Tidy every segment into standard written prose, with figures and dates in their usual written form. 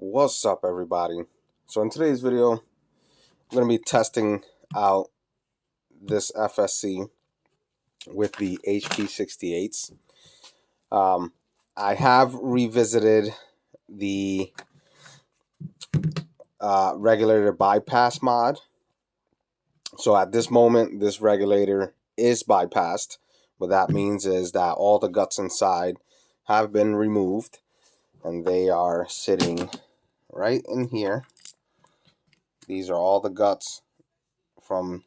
What's up, everybody? So in today's video, I'm going to be testing out this FSC with the HP68s. I have revisited the regulator bypass mod. So at this moment, this regulator is bypassed. What that means is that all the guts inside have been removed, and they are sitting right in here. These are all the guts from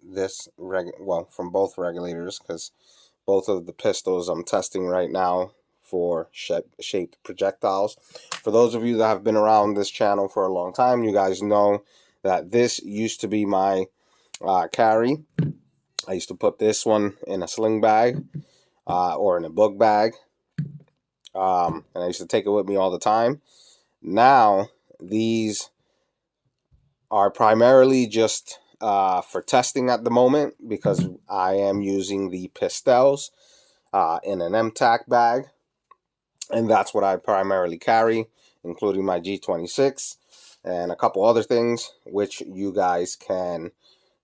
this from both regulators, because both of the pistols I'm testing right now for shaped projectiles. For those of you that have been around this channel for a long time, you guys know that this used to be my carry. I used to put this one in a sling bag or in a book bag, and I used to take it with me all the time. Now these are primarily just for testing at the moment, because I am using the pistols in an MTAC bag, and that's what I primarily carry, including my G26 and a couple other things, which you guys can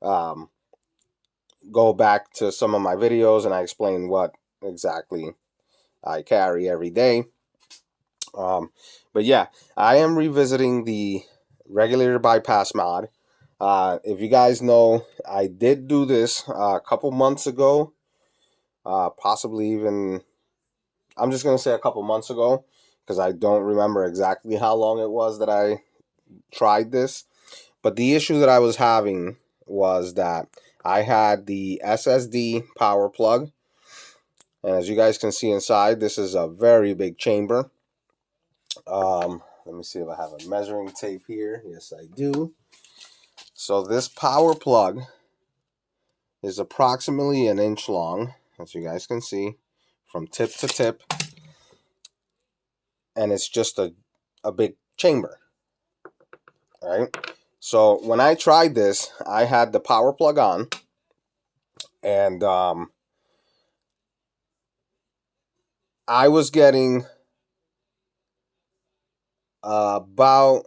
go back to some of my videos and I explain what exactly I carry every day. But yeah, I am revisiting the regulator bypass mod. If you guys know, I did do this a couple months ago, possibly even, I'm just going to say a couple months ago, because I don't remember exactly how long it was that I tried this. But the issue that I was having was that I had the SSD power plug, and as you guys can see inside, this is a very big chamber. Let me see if I have a measuring tape here. Yes, I do. So this power plug is approximately 1 inch long, as you guys can see, from tip to tip, and it's just a big chamber. All right. So when I tried this, I had the power plug on, and I was getting about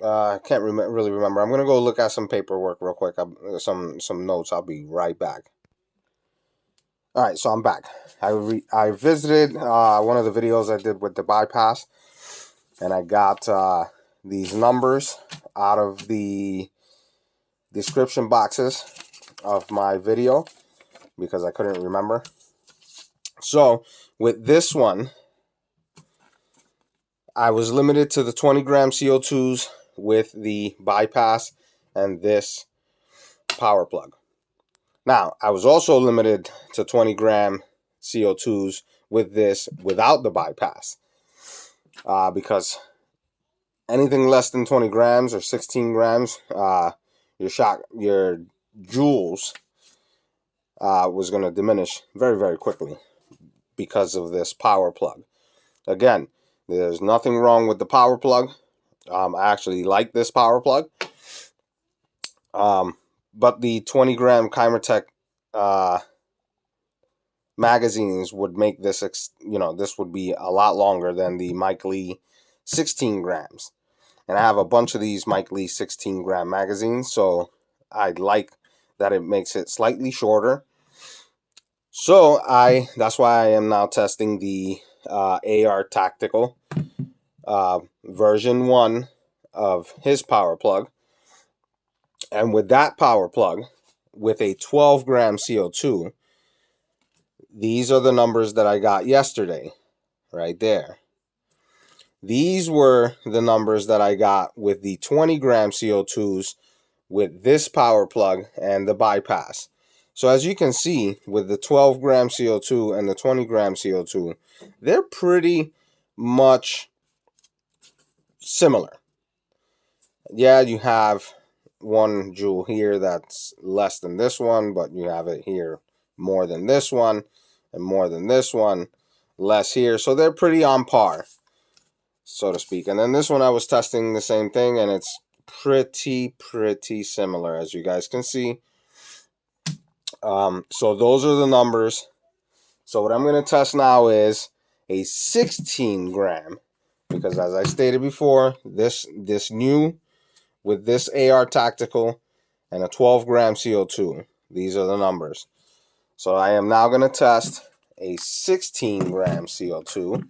I can't really remember. I'm gonna go look at some paperwork real quick. Some notes. I'll be right back. All right, so I'm back. I visited one of the videos I did with the bypass, and I got these numbers out of the description boxes of my video because I couldn't remember. So with this one, I was limited to the 20 gram CO2s with the bypass and this power plug. Now, I was also limited to 20 gram CO2s with this without the bypass, because anything less than 20 grams or 16 grams, your joules was going to diminish very, very quickly because of this power plug. Again, there's nothing wrong with the power plug. I actually like this power plug. But the 20 gram Chimertech magazines would make this, this would be a lot longer than the Mike Lee 16 grams. And I have a bunch of these Mike Lee 16 gram magazines, so I like that it makes it slightly shorter. So that's why I am now testing the AR Tactical version 1 of his power plug. And with that power plug, with a 12 gram CO2, these are the numbers that I got yesterday, right there. These were the numbers that I got with the 20 gram CO2s with this power plug and the bypass. So as you can see, with the 12 gram CO2 and the 20 gram CO2, they're pretty much similar. Yeah, you have one joule here that's less than this one, but you have it here more than this one, and more than this one, less here. So they're pretty on par, so to speak. And then this one I was testing the same thing, and it's pretty similar, as you guys can see. So those are the numbers. So what I'm going to test now is a 16 gram, because as I stated before, this new with this AR Tactical and a 12 gram CO2. These are the numbers. So I am now going to test a 16 gram CO2.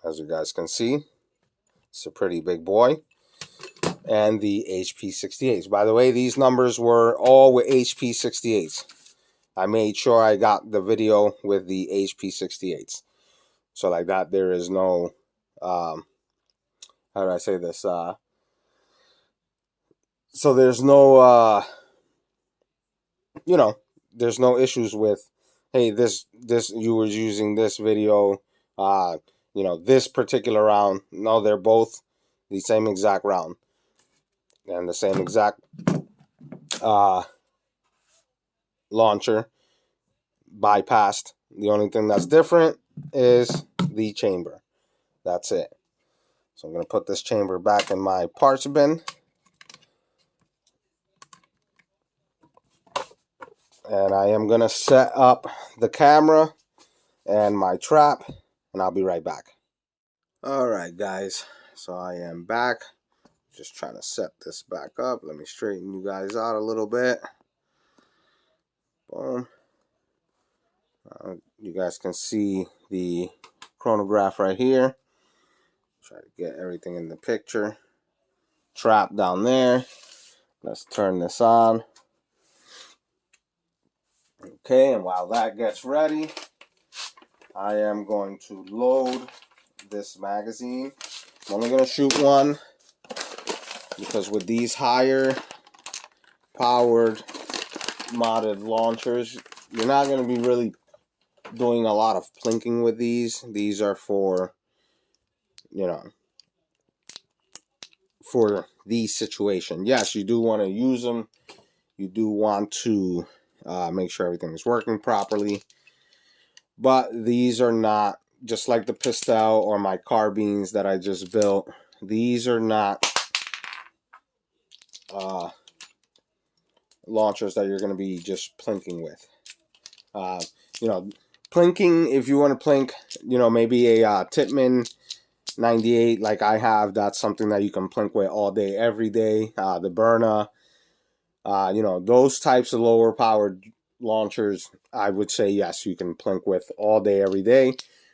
As you guys can see, it's a pretty big boy. And the HP68s. By the way, these numbers were all with HP68s. I made sure I got the video with the HP68s. So like that, there is no, how do I say this? So there's no, you know, there's no issues with, hey, this you were using this video, you know, this particular round. No, they're both the same exact round and the same exact launcher, bypassed. The only thing that's different is the chamber. That's it. So I'm going to put this chamber back in my parts bin. And I am going to set up the camera and my trap, and I'll be right back. Alright guys, so I am back. Just trying to set this back up. Let me straighten you guys out a little bit. Boom. You guys can see the chronograph right here. Try to get everything in the picture. Trap down there. Let's turn this on. Okay, and while that gets ready, I am going to load this magazine. I'm only going to shoot one because with these higher powered modded launchers, you're not going to be really doing a lot of plinking with these. These are for, you know, for the situation. Yes, you do want to use them. You do want to make sure everything is working properly. But these are not, just like the pistol or my carbines that I just built, these are not launchers that you're going to be just plinking with. You know, plinking, if you want to plink, you know, maybe a Titman 98 like I have, that's something that you can plink with all day, every day. The Burna, you know, those types of lower powered launchers, I would say yes, you can plink with all day, every day.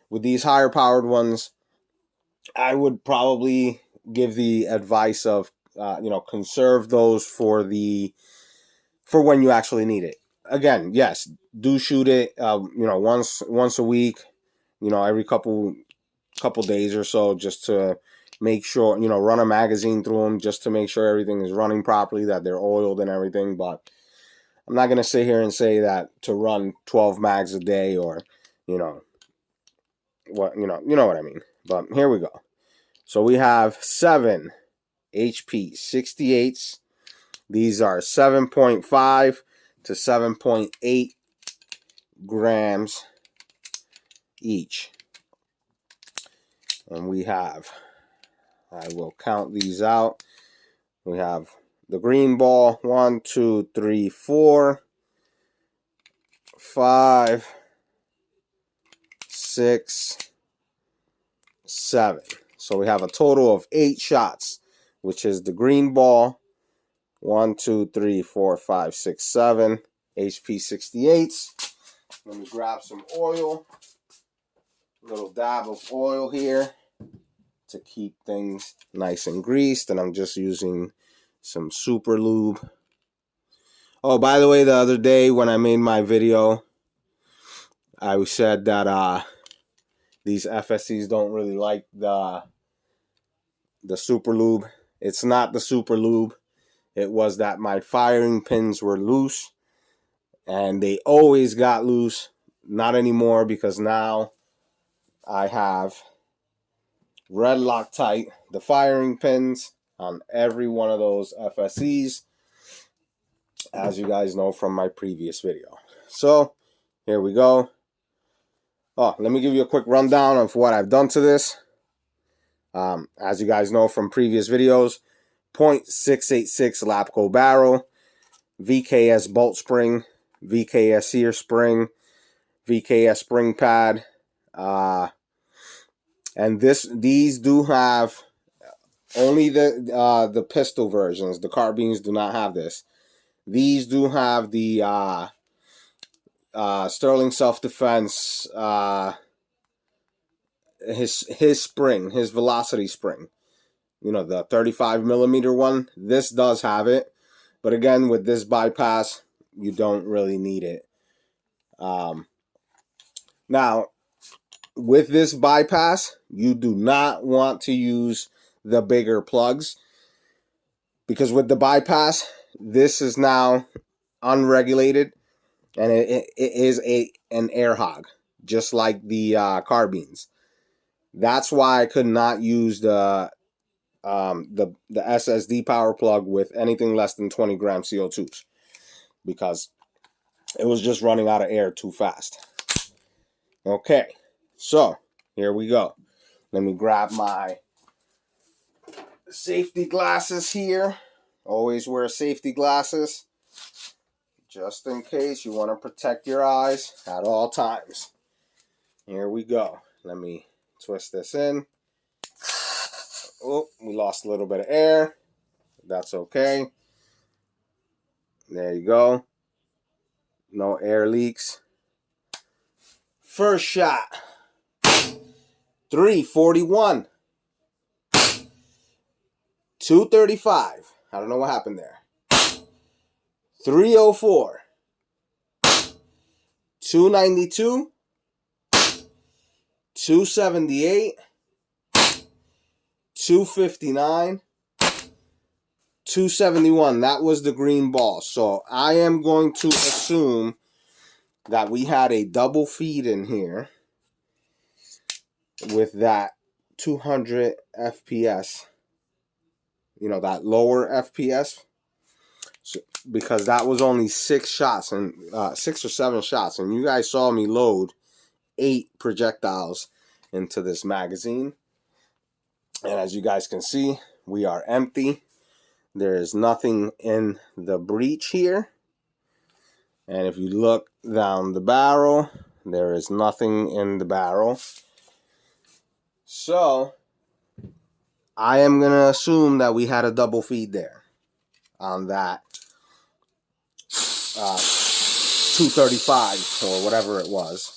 With these higher powered ones, I would probably give the advice of, you know, conserve those for when you actually need it. Again, yes, do shoot it, you know, once a week, you know, every couple days or so, just to make sure, you know, run a magazine through them just to make sure everything is running properly, that they're oiled and everything. But I'm not going to sit here and say that to run 12 mags a day, or, you know, what, you know what I mean. But here we go. So we have 7 HP68s. These are 7.5 to 7.8 grams each. And we have, I will count these out. We have the green ball, 1, 2, 3, 4, 5, 6, 7. So we have a total of 8 shots, which is the green ball, 1, 2, 3, 4, 5, 6, 7 HP68s. Let me grab some oil. A little dab of oil here to keep things nice and greased, and I'm just using some super lube. Oh, by the way, the other day when I made my video, I said that these FSCs don't really like the super lube. It's not the super lube. It was that my firing pins were loose, and they always got loose. Not anymore, because now I have red Loctite the firing pins on every one of those FSCs, as you guys know from my previous video. So here we go. Oh, let me give you a quick rundown of what I've done to this. As you guys know from previous videos, .686 Lapco barrel, VKS bolt spring, VKS ear spring, VKS spring pad. And these do have only the pistol versions. The carbines do not have this. These do have the Sterling self-defense, his spring, his velocity spring. You know, the 35mm one. This does have it, but again, with this bypass, you don't really need it. Now, with this bypass, you do not want to use the bigger plugs, because with the bypass, this is now unregulated, and it is an air hog, just like the carbines. That's why I could not use the SSD power plug with anything less than 20 gram CO2s, because it was just running out of air too fast. Okay, so here we go. Let me grab my safety glasses here. Always wear safety glasses, just in case you want to protect your eyes at all times. Here we go. Let me twist this in. Oh, we lost a little bit of air. That's okay. There you go. No air leaks. First shot. 341. 235. I don't know what happened there. 304. 292. 278. 259. 271. That was the green ball. So I am going to assume that we had a double feed in here with that 200 FPS. You know, that lower FPS. So, because that was only 6 shots, and 6 or 7 shots, and you guys saw me load 8 projectiles into this magazine. And as you guys can see, we are empty. There is nothing in the breech here. And if you look down the barrel, there is nothing in the barrel. So I am going to assume that we had a double feed there on that 235 or whatever it was.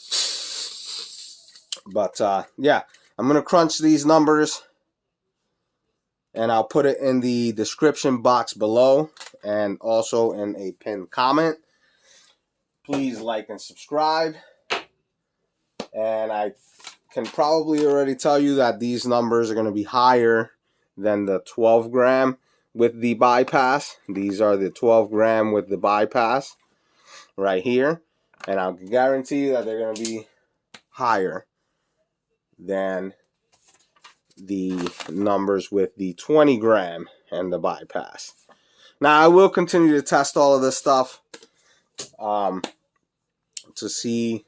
But yeah, I'm going to crunch these numbers, and I'll put it in the description box below and also in a pinned comment. Please like and subscribe. And I can probably already tell you that these numbers are going to be higher than the 12 gram with the bypass. These are the 12 gram with the bypass right here. And I'll guarantee you that they're going to be higher than the numbers with the 20 gram and the bypass. Now, I will continue to test all of this stuff to see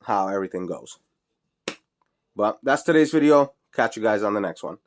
how everything goes. But that's today's video. Catch you guys on the next one.